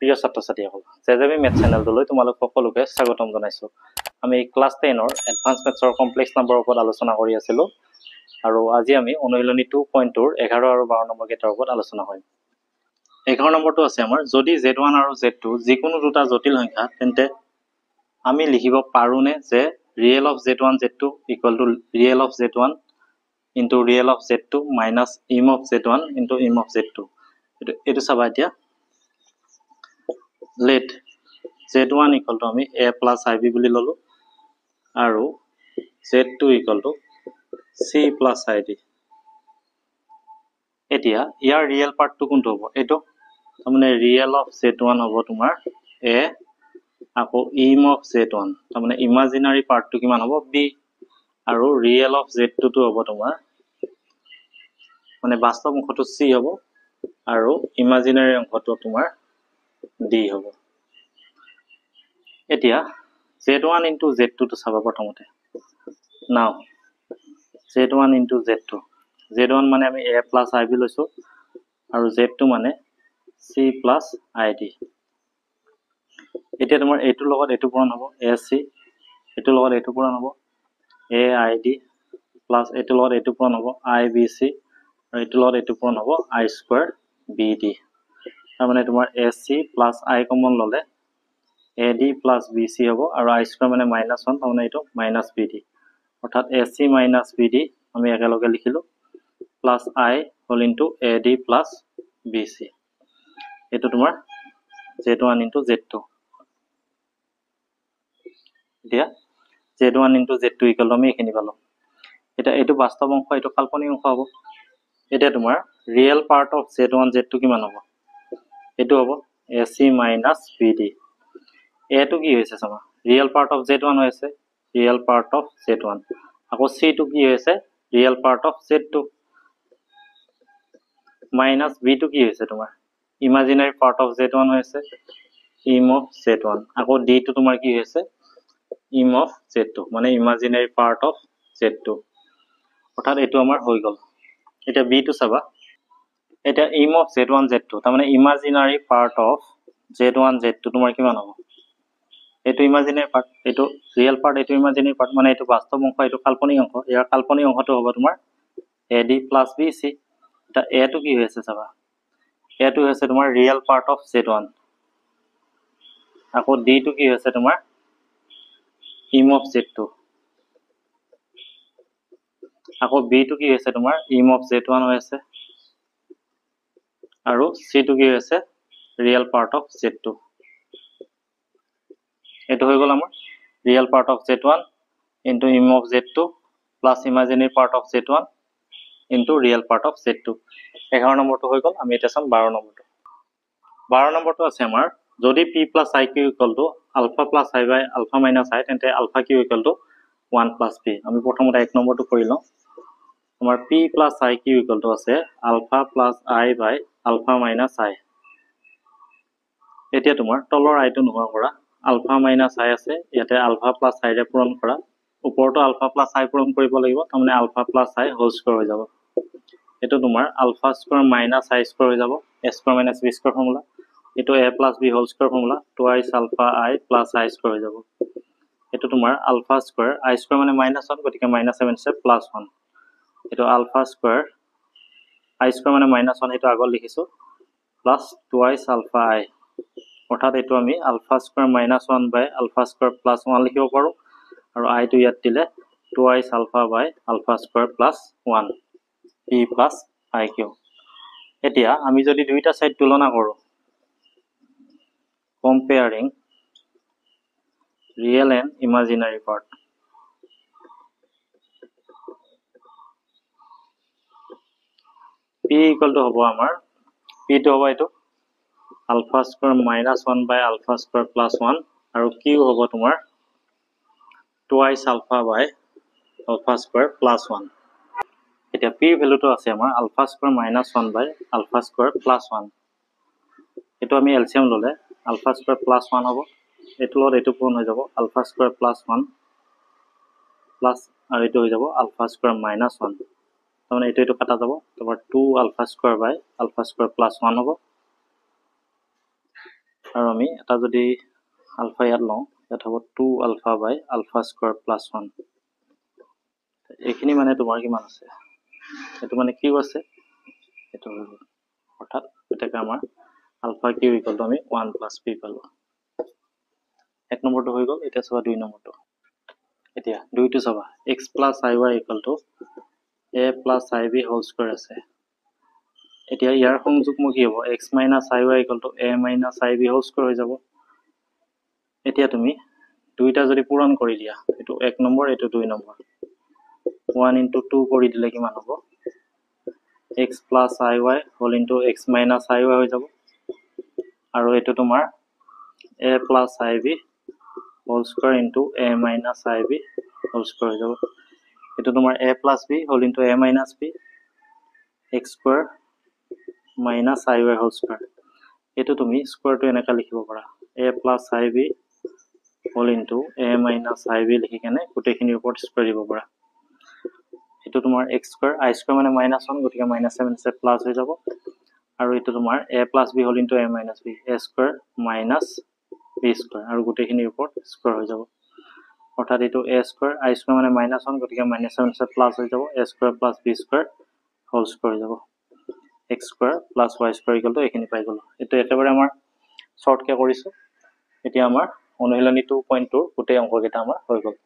প্ৰিয় ছাত্ৰ-ছাত্ৰীসকল জেজেবি মেথ চেনেলটোলৈ তোমালোক সকলোকে স্বাগতম জনাইছোঁ। আমি ক্লাছ 10ৰ এডভান্স মেথছৰ কমপ্লেক্স নাম্বাৰৰ ওপৰত আলোচনা কৰি আছিলোঁ আৰু আজি আমি অনুশীলনী 2.2ৰ 11 আৰু 12 নম্বৰ কেইটাৰ ওপৰত আলোচনা কৰিম। 11 নম্বৰটো আছে আমাৰ যদি Z1 আৰু Z2 যিকোনো দুটা জটিল সংখ্যা তেন্তে আমি লিখিব পাৰোঁনে যে real of Z1 Z2 equal to real of Z1 into real of Z2 minus ইম of Z1 into im of Z2। এইটো চাবা এতিয়া let Z1 equal to আমি a plus ib বুলি ললো আৰু Z2 equal to c plus id। এতিয়া ইয়াৰ real পাৰ্টটো কোনটো হ'ব? এইটো তাৰমানে ৰিয়েল অফ Z1 হ'ব তোমাৰ a আকৌ ইম অফ Z1 তাৰমানে ইমাজিনাৰী পাৰ্টটো কিমান হ'ব b আৰু ৰিয়েল অফ Z2 টো হ'ব তোমাৰ মানে বাস্তৱ অংশটো c হ'ব আৰু ইমাজিনাৰী অংশটো তোমাৰ d হ'ব। এতিয়া Z1 into Z2 টো চাবা প্ৰথমতে। নাও Z1 into Z2 Z1 মানে আমি a plus ib লৈছো আৰু Z2 মানে c plus id। এতিয়া তোমাৰ এইটোৰ লগত এইটো পূৰণ হ'ব ac এইটোৰ লগত এইটো পূৰণ হ'ব aid plus এইটোৰ লগত এইটো পূৰণ হ'ব ibc আৰু এইটোৰ লগত এইটো পূৰণ হ'ব i square bd। তাৰমানে তোমাৰ ac plus i কমন ললে ad plus bc হ'ব আৰু i square মানে -1 তাৰমানে এইটো -bd অৰ্থাৎ ac minus bd আমি একেলগে লিখিলো plus i whole into ad plus bc। এইটো তোমাৰ z1 into z2। এতিয়া z1 into z2 equal to আমি এইখিনি পালো। এতিয়া এইটো বাস্তৱ অংশ এইটো কাল্পনিক অংশ হ'ব। এতিয়া তোমাৰ real part of z1 z2 কিমান হ'ব? এইটো হ'ব ac minus bd। এটো কি হৈছে চাবা ৰিয়েল পাৰ্ট অফ z1 হৈছে ৰিয়েল পাৰ্ট অফ z1 আকৌ c টো কি হৈছে real part of z2 minus b টো কি হৈছে তোমাৰ ইমাজিনাৰী পাৰ্ট অফ z1 হৈছে ইম অফ z1 আকৌ d টো তোমাৰ কি হৈছে ইম অফ z2 মানে ইমাজিনাৰী পাৰ্ট অফ z2 অৰ্থাৎ এইটো আমাৰ হৈ গ'ল। এতিয়া b টো চাবা এটা ইম অফ z1 z2 তাৰমানে ইমাজিনাৰী পাৰ্ট অফ z1 z2 তোমাৰ কিমান হ'ব? এইটো ইমাজিনাৰী পাৰ্ট এইটো ৰিয়েল পাৰ্ট এইটো ইমাজিনাৰী পাৰ্ট মানে এইটো বাস্তৱ অংশ এইটো কাল্পনিক অংশ ইয়াৰ কাল্পনিক অংশটো হ'ব তোমাৰ ad plus bc। এটা a টো কি হৈছে চাবা a টো হৈছে তোমাৰ ৰিয়েল পাৰ্ট অফ z1 আকৌ d টো কি হৈছে তোমাৰ ইম অফ z2 আকৌ b টো কি হৈছে তোমাৰ ইম অফ z1 হৈছে আৰু c টো কি হৈছে ৰিয়েল পাৰ্ট অফ z2। এইটো হৈ গ'ল আমাৰ real part of z1 into im of z2 plus imaginary part of z1 into real part of z2। 11 নম্বৰটো হৈ গ'ল। আমি এতিয়া চাম 12 নম্বৰটো। 12 নম্বৰটো আছে আমাৰ যদি p plus iq equal to alpha plus i by alpha minus i তেন্তে alpha q equal to 1 plus p। আমি প্ৰথমতে 1 নম্বৰটো কৰি লওঁ। আমাৰ p plus iq equal to আছে alpha plus i by alpha minus i। এতিয়া তোমাৰ তলৰ i টো নোহোৱা কৰা alpha minus i আছে ইয়াতে alpha plus i ৰে পূৰণ কৰা ওপৰটো alpha plus i পূৰণ কৰিব লাগিব তাৰমানে alpha plus i whole square হৈ যাব। এইটো তোমাৰ alpha square minus i square হৈ যাব a square minus b square formula. এইটো a plus b whole square formula twice alpha i plus i square হৈ যাব। এইটো তোমাৰ alpha square i square মানে -1 গতিকে -7 আছে +1। এইটো alpha square i square মানে -1 এইটো আগত লিখিছো plus twice alpha i অৰ্থাৎ এইটো আমি alpha square -1 by alpha square +1 লিখিব পাৰো আৰু i টো ইয়াত দিলে twice alpha by alpha square +1 p plus iq। এতিয়া আমি যদি দুইটা সাইড তুলনা কৰো comparing real and imaginary part p equal to হ'ব আমাৰ p টো হ'ব এইটো alpha square -1 by alpha square +1 আৰু q হ'ব তোমাৰ twice alpha by alpha square +1। এতিয়া p ভ্যালুটো আছে আমাৰ alpha square -1 by alpha square +1। এটো আমি এলসিয়াম ললে alpha square +1 হ'ব এটো লগত এটো পূৰণ হৈ যাব alpha square +1 প্লাস আৰু এটো হৈ যাব alpha square -1 তাৰমানে এটো কাটা যাব তোমাৰ 2 alpha square by alpha square +1 হ'ব আৰু আমি এটা যদি আলফা ইয়াত লওঁ ইয়াত হ'ব 2 আলফা বাই আলফা স্কোৱাৰ প্লাছ 1 এইখিনি মানে তোমাৰ কিমান আছে এইটো মানে কিউ আছে এইটো অৰ্থাৎ এটাকে আমাৰ আলফা কিউ ইকুৱেল টু আমি 1 প্লাছ পি পালোঁ এক নম্বৰটো হৈ গ'ল এতিয়া চাবা দুই নম্বৰটো এতিয়া দুইটো চাবা x plus i y equal to a plus i b whole square আছে এতিয়া ইয়াৰ সংযুগ্ম কি হ'ব x minus i y equal to a minus i b whole square হৈ যাব এতিয়া তুমি দুইটা যদি পূৰণ কৰি দিয়া এইটো এক নম্বৰ এইটো দুই নম্বৰ 1 into 2 কৰি দিলে কিমান হ'ব x plus iy whole into x minus iy হৈ যাব আৰু এইটো তোমাৰ a plus ib whole square into a minus ib whole square হৈ যাব এইটো তোমাৰ a plus b whole into a minus b x square minus iy whole square এইটো তুমি স্কোয়াৰটো এনেকা লিখিব পাৰা a plus ib whole into a minus ib লিখি কেনে গোটেইখিনিৰ ওপৰত স্কোয়াৰ দিব পাৰা এইটো তোমাৰ x স্কয়াৰ i স্কয়াৰ মানে -1 গতিকে -7 আছে প্লাস হৈ যাব আৰু এইটো তোমাৰ a plus b whole into a minus b a square minus b square আৰু গোটেইখিনিৰ ওপৰত স্কয়াৰ হৈ যাব অৰ্থাৎ এইটো a স্কয়াৰ i স্কয়াৰ মানে -1 গতিকে -7 আছে প্লাস হৈ যাব a square plus b square whole square হৈ যাব x square plus y square equal to এইখিনি পাই গ'লো এইটো একেবাৰে আমাৰ শৰ্টকে কৰিছো এতিয়া আমাৰ অনুশীলনী 2.2 গোটেই অংককেইটা আমাৰ হৈ গ'ল